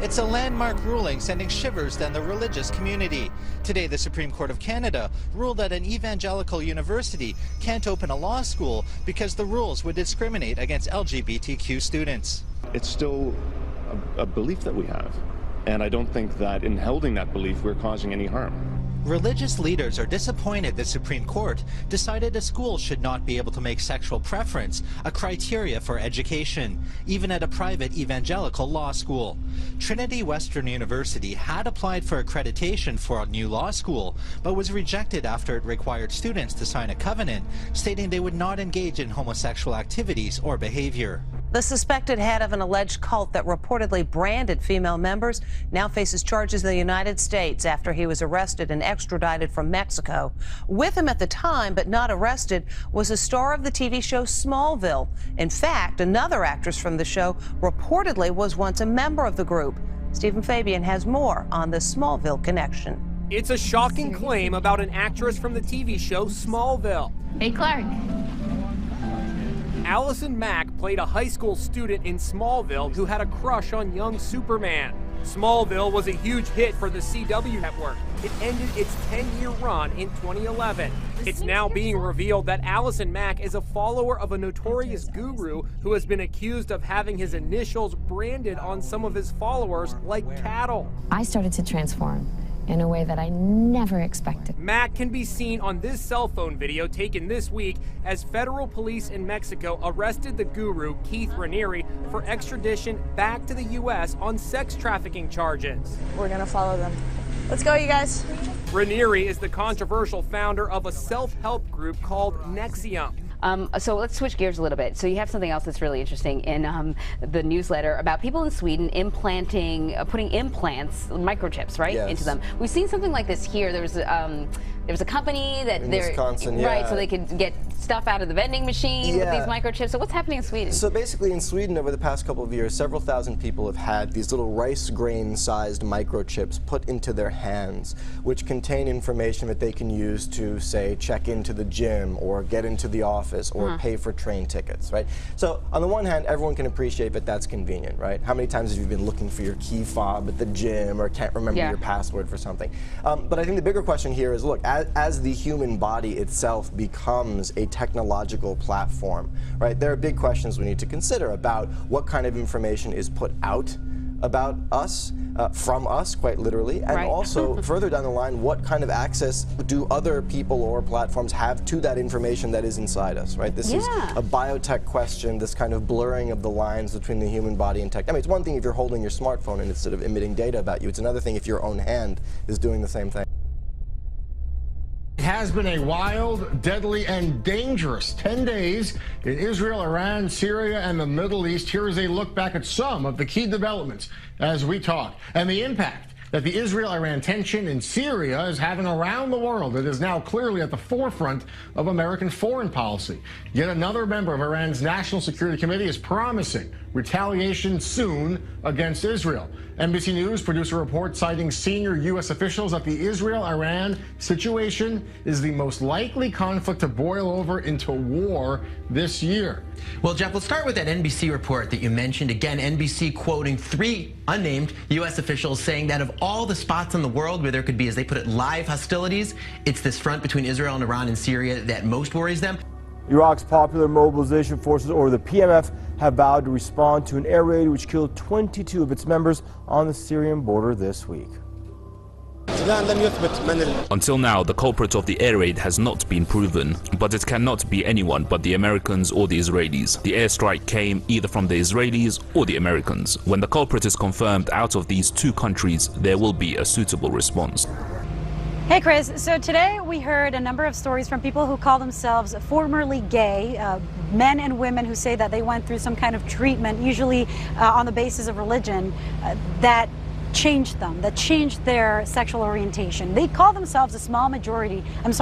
It's a landmark ruling sending shivers down the religious community. Today, the Supreme Court of Canada ruled that an evangelical university can't open a law school because the rules would discriminate against LGBTQ students. It's still a belief that we have, and I don't think that in holding that belief we're causing any harm. Religious leaders are disappointed the Supreme Court decided a school should not be able to make sexual preference a criteria for education, even at a private evangelical law school. Trinity Western University had applied for accreditation for a new law school, but was rejected after it required students to sign a covenant stating they would not engage in homosexual activities or behavior. The suspected head of an alleged cult that reportedly branded female members now faces charges in the United States after he was arrested and extradited from Mexico. With him at the time, but not arrested, was a star of the TV show Smallville. In fact, another actress from the show reportedly was once a member of the group. Stephen Fabian has more on the Smallville connection. It's a shocking claim about an actress from the TV show Smallville. Hey, Clark. Allison Mack played a high school student in Smallville who had a crush on young Superman. Smallville was a huge hit for the CW network. It ended its 10-year run in 2011. It's now being revealed that Allison Mack is a follower of a notorious guru who has been accused of having his initials branded on some of his followers like cattle. I started to transform in a way that I never expected. Mack can be seen on this cell phone video taken this week as federal police in Mexico arrested the guru, Keith Raniere, for extradition back to the U.S. on sex trafficking charges. We're gonna follow them. Let's go, you guys. Raniere is the controversial founder of a self-help group called NXIVM. So let's switch gears a little bit. So you have something else that's really interesting in the newsletter about people in Sweden implanting, putting implants, microchips, right, into them. We've seen something like this here. There was a company that in Wisconsin, right, so they could get stuff out of the vending machine with these microchips. So what's happening in Sweden? So basically in Sweden over the past couple of years, several thousand people have had these little rice grain sized microchips put into their hands, which contain information that they can use to, say, check into the gym or get into the office or pay for train tickets, right? So on the one hand, everyone can appreciate that that's convenient, right? How many times have you been looking for your key fob at the gym or can't remember your password for something? But I think the bigger question here is, look, as the human body itself becomes a technological platform, right, there are big questions we need to consider about what kind of information is put out about us, from us, quite literally, and also further down the line, what kind of access do other people or platforms have to that information that is inside us, right? This is a biotech question, this kind of blurring of the lines between the human body and tech. I mean, it's one thing if you're holding your smartphone and it's sort of emitting data about you. It's another thing if your own hand is doing the same thing. It has been a wild, deadly, and dangerous 10 days in Israel, Iran, Syria, and the Middle East. Here is a look back at some of the key developments as we talk, and the impact that the Israel-Iran tension in Syria is having around the world. It is now clearly at the forefront of American foreign policy. Yet another member of Iran's National Security Committee is promising retaliation soon against Israel. NBC News produced a report citing senior U.S. officials that the Israel-Iran situation is the most likely conflict to boil over into war this year. Well, Jeff, let's start with that NBC report that you mentioned. Again, NBC quoting 3 unnamed U.S. officials saying that of all the spots in the world where there could be, as they put it, live hostilities, it's this front between Israel and Iran and Syria that most worries them. Iraq's Popular Mobilization Forces, or the PMF, have vowed to respond to an air raid which killed 22 of its members on the Syrian border this week. Until now, the culprit of the air raid has not been proven, but it cannot be anyone but the Americans or the Israelis. The airstrike came either from the Israelis or the Americans. When the culprit is confirmed out of these 2 countries, there will be a suitable response. Hey Chris, so today we heard a number of stories from people who call themselves formerly gay, men and women who say that they went through some kind of treatment, usually on the basis of religion, that changed them, that changed their sexual orientation. They call themselves a small majority, a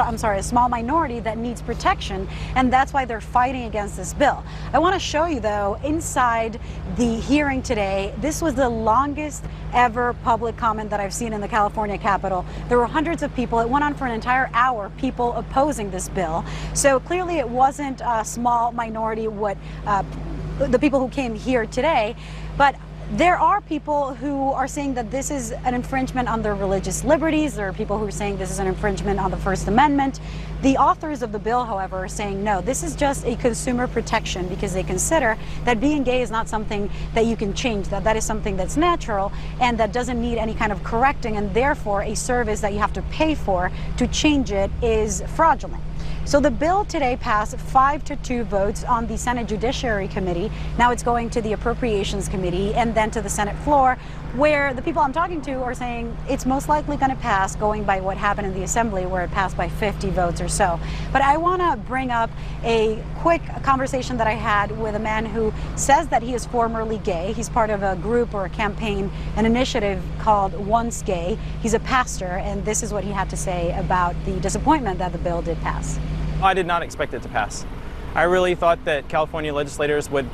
small minority that needs protection, and that's why they're fighting against this bill. I want to show you, though, inside the hearing today, this was the longest ever public comment that I've seen in the California Capitol. There were hundreds of people. It went on for an entire hour, people opposing this bill. So clearly it wasn't a small minority, the people who came here today, but There are people who are saying that this is an infringement on their religious liberties. There are people who are saying this is an infringement on the First Amendment. The authors of the bill, however, are saying no, this is just a consumer protection because they consider that being gay is not something that you can change, that is something that's natural and that doesn't need any kind of correcting, and therefore a service that you have to pay for to change it is fraudulent. So the bill today passed 5-2 votes on the Senate Judiciary Committee. Now it's going to the Appropriations Committee and then to the Senate floor, where the people I'm talking to are saying it's most likely going to pass, going by what happened in the Assembly, where it passed by 50 votes or so. But I want to bring up a quick conversation that I had with a man who says that he is formerly gay. He's part of a group or a campaign, an initiative called Once Gay. He's a pastor, and this is what he had to say about the disappointment that the bill did pass. I did not expect it to pass. I really thought that California legislators would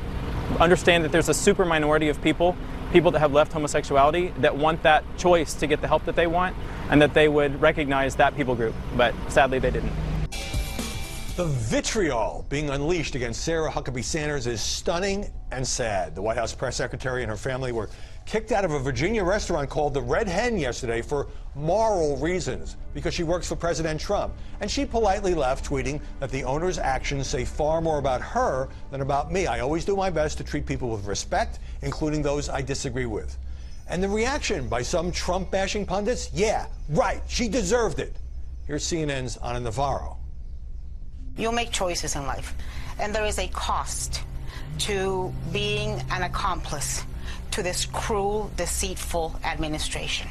understand that there's a super minority of people that have left homosexuality that want that choice to get the help that they want, and that they would recognize that people group, but sadly they didn't. The vitriol being unleashed against Sarah Huckabee Sanders is stunning and sad. The White House press secretary and her family were kicked out of a Virginia restaurant called the Red Hen yesterday for moral reasons, because she works for President Trump. And she politely left, tweeting that the owner's actions say far more about her than about me. I always do my best to treat people with respect, including those I disagree with. And the reaction by some Trump-bashing pundits? Yeah, right, she deserved it. Here's CNN's Ana Navarro. You make choices in life, and there is a cost to being an accomplice to this cruel, deceitful administration.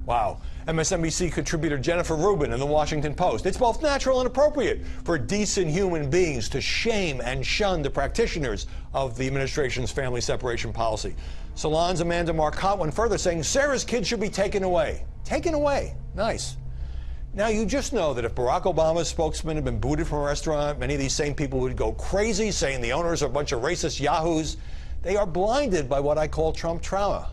Wow. MSNBC contributor Jennifer Rubin in the Washington Post. It's both natural and appropriate for decent human beings to shame and shun the practitioners of the administration's family separation policy. Salon's Amanda Marcotte went further, saying Sarah's kids should be taken away. Taken away. Nice. Now, you just know that if Barack Obama's spokesman had been booted from a restaurant, many of these same people would go crazy, saying the owners are a bunch of racist yahoos. They are blinded by what I call Trump trauma.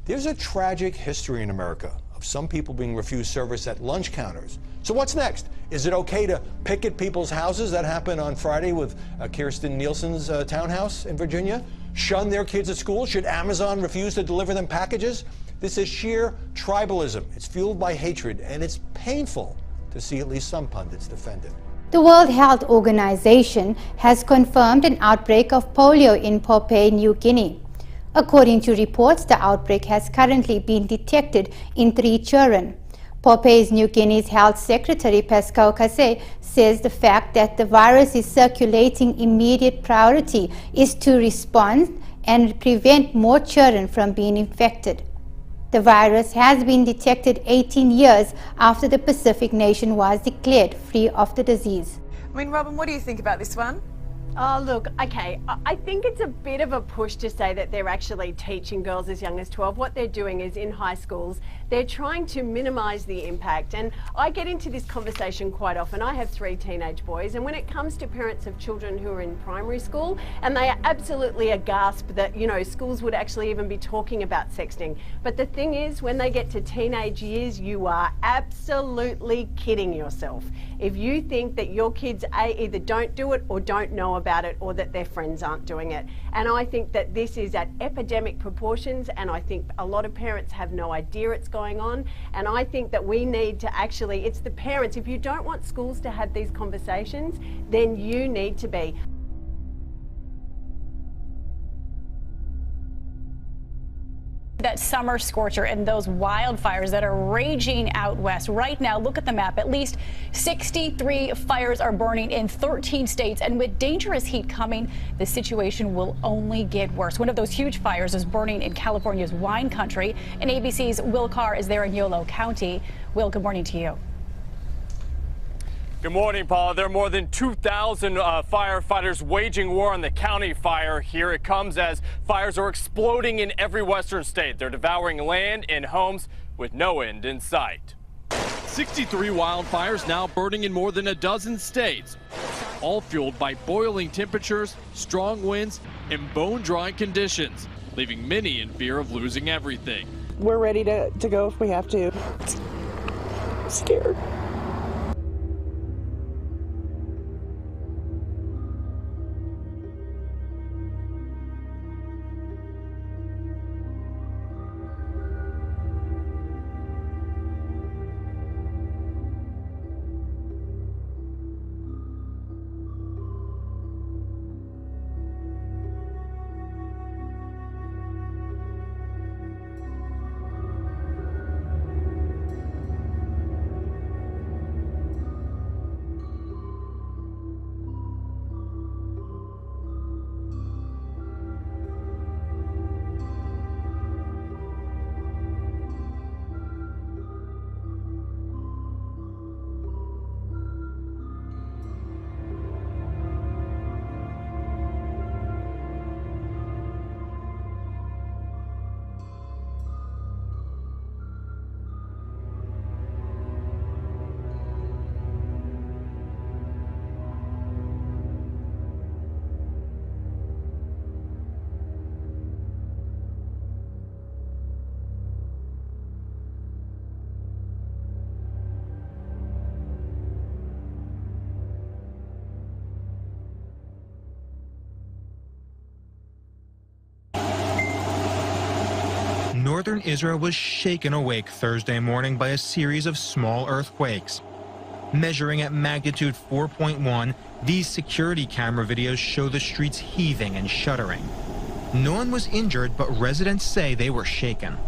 There's a tragic history in America of some people being refused service at lunch counters. So what's next? Is it okay to picket people's houses? That happened on Friday with Kirsten Nielsen's townhouse in Virginia. Shun their kids at school? Should Amazon refuse to deliver them packages? This is sheer tribalism. It's fueled by hatred, and it's painful to see at least some pundits defend it. The World Health Organization has confirmed an outbreak of polio in Papua New Guinea. According to reports, the outbreak has currently been detected in 3 children. Papua New Guinea's Health Secretary Pascal Cassé says the fact that the virus is circulating, immediate priority is to respond and prevent more children from being infected. The virus has been detected 18 years after the Pacific nation was declared free of the disease. I mean, Robin, what do you think about this one? Oh, look, okay, I think it's a bit of a push to say that they're actually teaching girls as young as 12. What they're doing is in high schools, they're trying to minimise the impact. And I get into this conversation quite often. I have 3 teenage boys, and when it comes to parents of children who are in primary school, and they are absolutely aghast that, you know, schools would actually even be talking about sexting. But the thing is, when they get to teenage years, you are absolutely kidding yourself if you think that your kids either don't do it or don't know about it, or that their friends aren't doing it. And I think that this is at epidemic proportions, and I think a lot of parents have no idea it's going on. And I think that we need to actually, it's the parents. If you don't want schools to have these conversations, then you need to be. That summer scorcher and those wildfires that are raging out west. Right now, look at the map. At least 63 fires are burning in 13 states. And with dangerous heat coming, the situation will only get worse. One of those huge fires is burning in California's wine country. And ABC's Will Carr is there in Yolo County. Will, good morning to you. Good morning, Paula. There are more than 2,000 firefighters waging war on the county fire. Here it comes as fires are exploding in every western state. They're devouring land and homes with no end in sight. 63 wildfires now burning in more than a dozen states, all fueled by boiling temperatures, strong winds, and bone-dry conditions, leaving many in fear of losing everything. We're ready to go if we have to. I'm scared. Northern Israel was shaken awake Thursday morning by a series of small earthquakes. Measuring at magnitude 4.1, these security camera videos show the streets heaving and shuddering. No one was injured, but residents say they were shaken.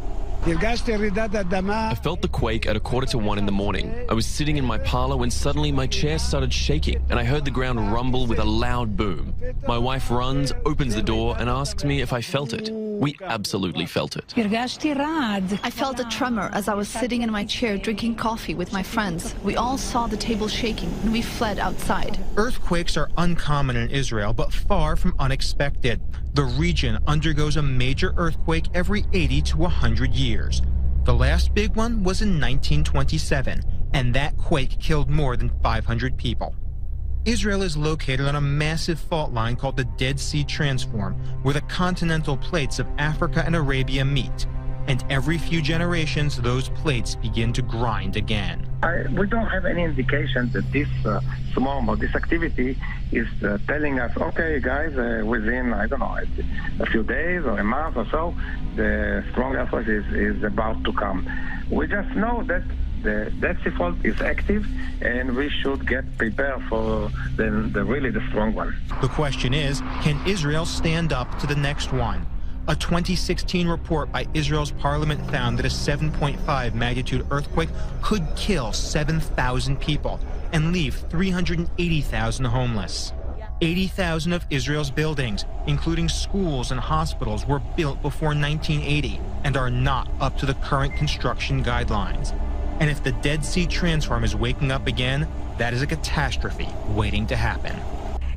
I felt the quake at 1:45 in the morning. I was sitting in my parlor when suddenly my chair started shaking and I heard the ground rumble with a loud boom. My wife runs, opens the door and asks me if I felt it. We absolutely felt it. I felt a tremor as I was sitting in my chair drinking coffee with my friends. We all saw the table shaking and we fled outside. Earthquakes are uncommon in Israel, but far from unexpected. The region undergoes a major earthquake every 80 to 100 years. The last big one was in 1927, and that quake killed more than 500 people. Israel is located on a massive fault line called the Dead Sea Transform, where the continental plates of Africa and Arabia meet. And every few generations, those plates begin to grind again. We don't have any indication that this swarm or this activity is telling us, okay, guys, within, I don't know, a few days or a month or so, the strong earthquake is about to come. We just know that the Dead Sea fault is active, and we should get prepared for the strong one. The question is, can Israel stand up to the next one? A 2016 report by Israel's parliament found that a 7.5 magnitude earthquake could kill 7,000 people and leave 380,000 homeless. 80,000 of Israel's buildings, including schools and hospitals, were built before 1980 and are not up to the current construction guidelines. And if the Dead Sea Transform is waking up again, that is a catastrophe waiting to happen.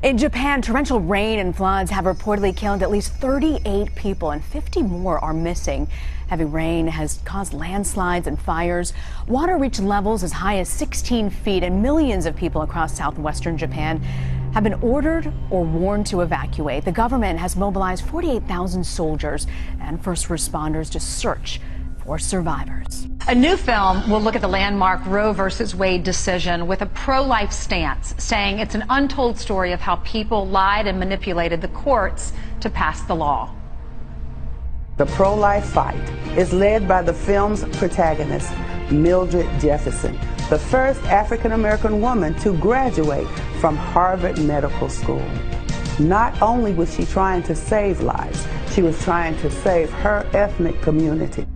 In Japan, torrential rain and floods have reportedly killed at least 38 people and 50 more are missing. Heavy rain has caused landslides and fires. Water reached levels as high as 16 feet, and millions of people across southwestern Japan have been ordered or warned to evacuate. The government has mobilized 48,000 soldiers and first responders to search for survivors. A new film will look at the landmark Roe versus Wade decision with a pro-life stance, saying it's an untold story of how people lied and manipulated the courts to pass the law. The pro-life fight is led by the film's protagonist, Mildred Jefferson, the first African-American woman to graduate from Harvard Medical School. Not only was she trying to save lives, she was trying to save her ethnic community.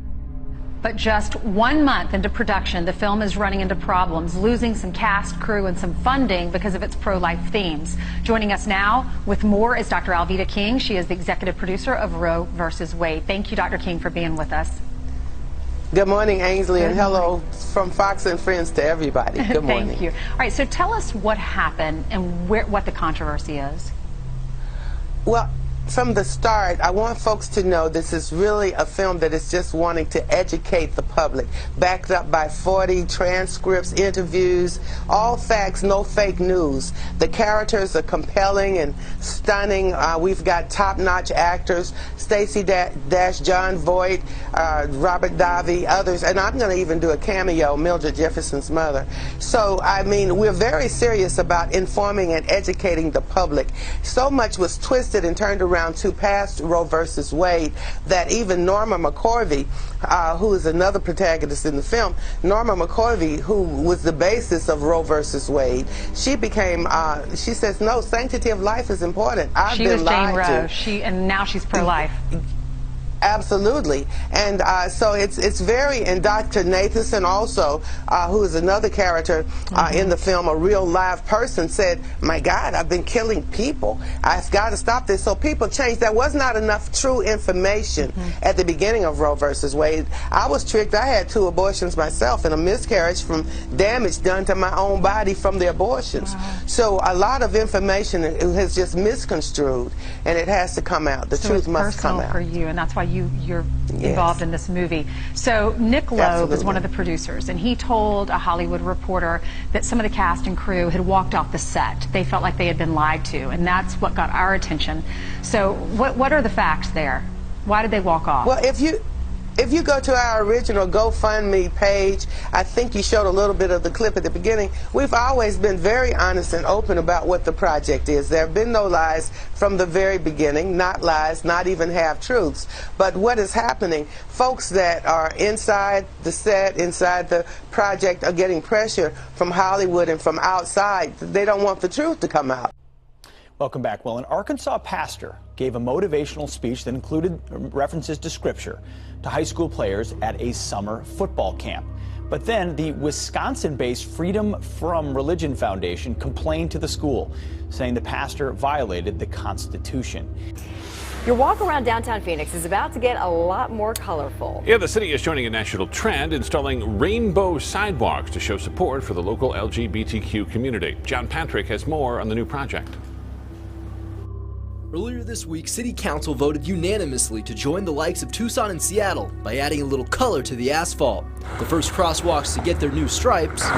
But just 1 month into production, the film is running into problems, losing some cast, crew, and some funding because of its pro-life themes. Joining us now with more is Dr. Alveda King. She is the executive producer of Roe versus Wade. Thank you, Dr. King, for being with us. Good morning, Ainsley, and hello from Fox and Friends to everybody. Good morning. Thank you. All right, so tell us what happened and what the controversy is. Well, from the start, I want folks to know this is really a film that is just wanting to educate the public, backed up by 40 transcripts, interviews, all facts, no fake news. The characters are compelling and stunning. We've got top-notch actors, Stacey Dash, John Voight, Robert Davi, others, and I'm going to even do a cameo, Mildred Jefferson's mother. So, I mean, we're very serious about informing and educating the public. So much was twisted and turned around to past Roe versus Wade that even Norma McCorvey, who is another protagonist in the film, Norma McCorvey, who was the basis of Roe versus Wade, she became, she says, no, sanctity of life is important. I've been lied to. She was Jane Roe, and now she's pro-life. Absolutely, and so it's very, and Dr. Nathanson also, who is another character in the film, a real live person, said, my God, I've been killing people. I've got to stop this. So people changed. There was not enough true information at the beginning of Roe versus Wade. I was tricked. I had 2 abortions myself and a miscarriage from damage done to my own body from the abortions. Wow. So a lot of information has just misconstrued, and it has to come out. The truth must come out. For you, and that's why you're involved in this movie. So Nick Loeb is one of the producers, and he told a Hollywood Reporter that some of the cast and crew had walked off the set. They felt like they had been lied to, and that's what got our attention. So what are the facts there? Why did they walk off? Well, If you go to our original GoFundMe page, I think you showed a little bit of the clip at the beginning. We've always been very honest and open about what the project is. There have been no lies from the very beginning, not lies, not even half-truths. But what is happening, folks that are inside the set, inside the project, are getting pressure from Hollywood and from outside. They don't want the truth to come out. Welcome back. Well, an Arkansas pastor gave a motivational speech that included references to scripture to high school players at a summer football camp. But then the Wisconsin-based Freedom From Religion Foundation complained to the school, saying the pastor violated the Constitution. Your walk around downtown Phoenix is about to get a lot more colorful. Yeah, the city is joining a national trend, installing rainbow sidewalks to show support for the local LGBTQ community. John Patrick has more on the new project. Earlier this week, City Council voted unanimously to join the likes of Tucson and Seattle by adding a little color to the asphalt. The first crosswalks to get their new stripes,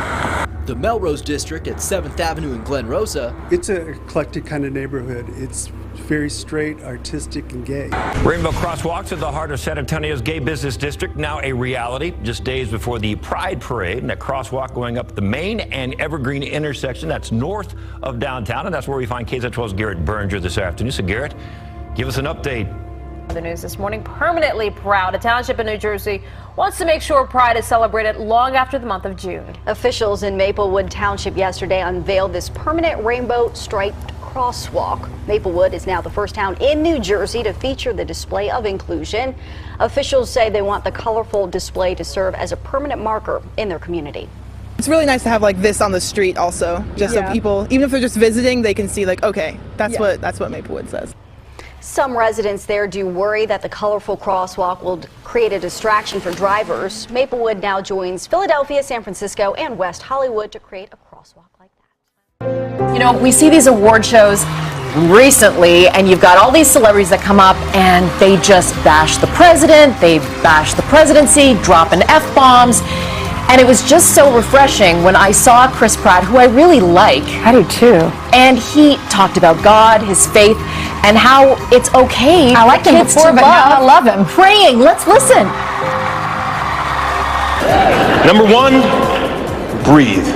the Melrose District at 7th Avenue in Glen Rosa. It's an eclectic kind of neighborhood. It's very straight, artistic, and gay. Rainbow crosswalks at the heart of San Antonio's gay business district, now a reality. Just days before the Pride Parade, and that crosswalk going up the Main and Evergreen intersection, that's north of downtown, and that's where we find KSAT12's Garrett Berger this afternoon. So Garrett, give us an update. The news this morning, permanently proud. A township in New Jersey wants to make sure Pride is celebrated long after the month of June. Officials in Maplewood Township yesterday unveiled this permanent rainbow striped crosswalk. Maplewood is now the first town in New Jersey to feature the display of inclusion. Officials say they want the colorful display to serve as a permanent marker in their community. It's really nice to have like this on the street also, just so people, even if they're just visiting, they can see like, okay, that's what Maplewood says. Some residents there do worry that the colorful crosswalk will create a distraction for drivers. Maplewood now joins Philadelphia, San Francisco, and West Hollywood to create a crosswalk like that. You know, we see these award shows recently, and you've got all these celebrities that come up and they just bash the president, they bash the presidency, dropping F-bombs. And it was just so refreshing when I saw Chris Pratt, who I really like. I do too. And he talked about God, his faith, and how it's okay I liked for him kids before, to but now I love him. Praying. Let's listen. Number one, breathe.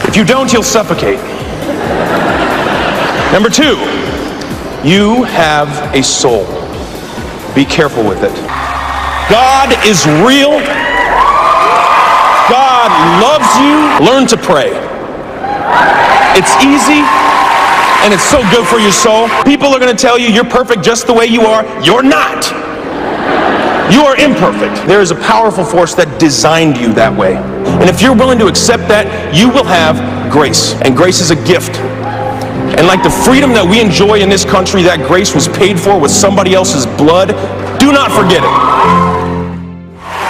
If you don't, you'll suffocate. Number two, you have a soul. Be careful with it. God is real. God loves you. Learn to pray. It's easy, and it's so good for your soul. People are going to tell you you're perfect just the way you are. You're not. You are imperfect. There is a powerful force that designed you that way. And if you're willing to accept that, you will have grace. And grace is a gift. And like the freedom that we enjoy in this country, that grace was paid for with somebody else's blood. Do not forget it.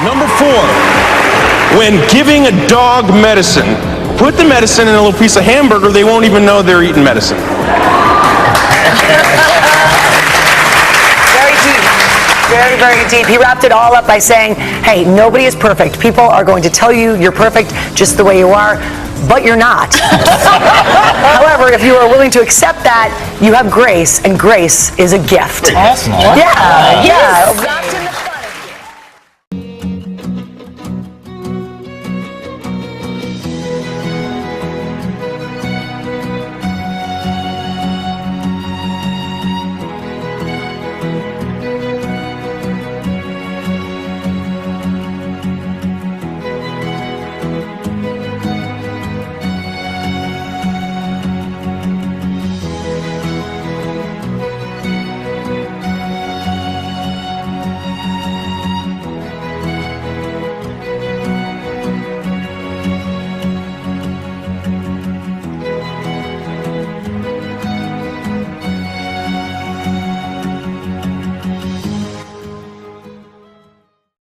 Number four. When giving a dog medicine, put the medicine in a little piece of hamburger, they won't even know they're eating medicine. Very deep. Very, very deep. He wrapped it all up by saying, hey, nobody is perfect. People are going to tell you you're perfect just the way you are, but you're not. However, if you are willing to accept that, you have grace, and grace is a gift. Awesome. Yeah, yeah.